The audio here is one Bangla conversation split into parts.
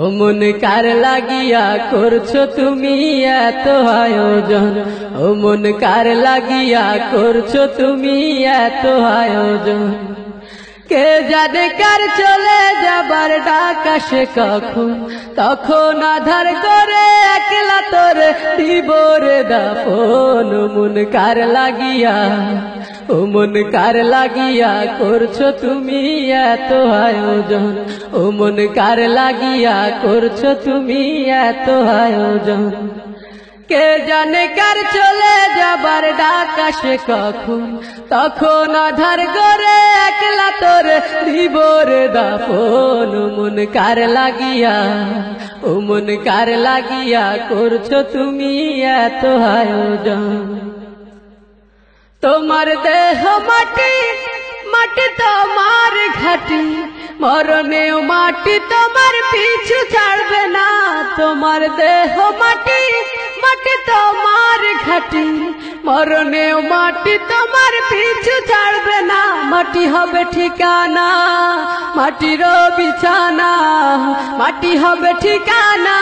ও মন কার লাগিয়া করছো তুমি এত আয়োজন, ও মন কার লাগিয়া করছো তুমি এত আয়োজন। কে জানে কার চলে যাবার ডাক আসে কখন, তখন আধার করে একলা তোরে দিব রে দাফন। ও মন কার লাগিয়া, ও মন কার লাগিয়া করছো তুমি এত আয়োজন, ও মন কার লাগিয়া করছো তুমি এত আয়োজন। কে জানে কার চলে যাবার ডাক আসে কখন, তখন আধার করে একলা তোরে দিব রে দাফন। ও মন কার লাগিয়া, ও মন কার লাগিয়া করছো তুমি এত আয়োজন। তোমার দেহ মাটি, মাটি তোমার ঘাটি, মরণেও মাটি তোমার পিছু ছাড়বে না। তোমার দেহ মাটি, মাটি তোমার ঘাটি, মরণেও মাটি তোমার পিছু ছাড়বে না। মাটি হবে ঠিকানা, মাটির বিছানা, মাটি হবে ঠিকানা,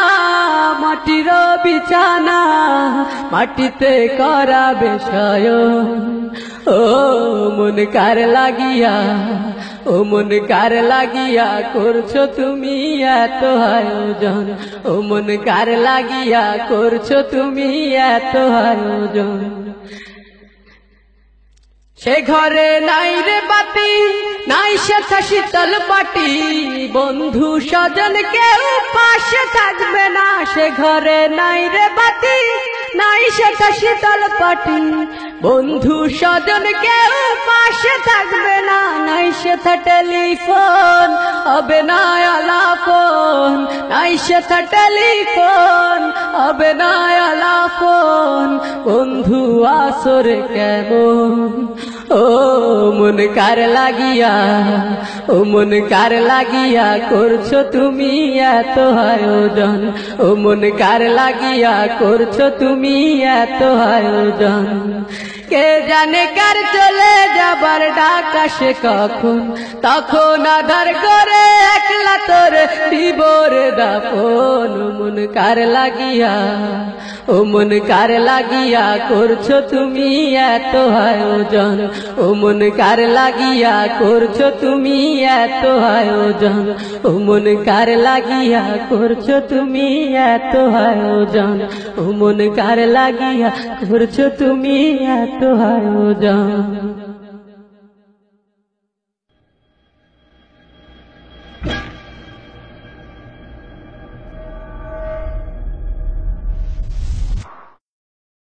মাটির বিছানা, মাটিতে করাবে শয়ন। ও মন কার লাগিয়া, ও মন কার লাগিয়া করছো তুমি এত আয়োজন, ও মন কার লাগিয়া করছো তুমি এত আয়োজন। সে ঘরে নাই রে বাতি, নাই সেথা শীতল পাটি, বন্ধু স্বজন কেউ পাশে থাকবে না। সে ঘরে নাই রে বাতি, নাই সেথা শীতল পাটি, বন্ধু স্বজন কেউ পাশে থাকবে না। নাই সেথা টেলিফোন হবে না আলাপন, নাই সেথা টেলিফোন হবে না আলাপন। বন্ধু আসরে কেমন, ও মন কার লাগিয়া, ও মন কার লাগিয়া করছো তুমি এত আয়োজন, ও মন কার লাগিয়া করছো তুমি এত আয়োজন। কে জানে কার চলে যাবার ডাক আসে কখন, তখন আধার করে একলা তোরে দিব রে দাফন। ও মন কার লাগিয়া, ও মন কার লাগিয়া করছো তুমি এত আয়োজন, ও মন কার লাগিয়া করছো তুমি এত আয়োজন, ও মন কার লাগিয়া করছো তুমি এত আয়োজন, ও মন কার লাগিয়া করছো তুমি এত আয়োজন।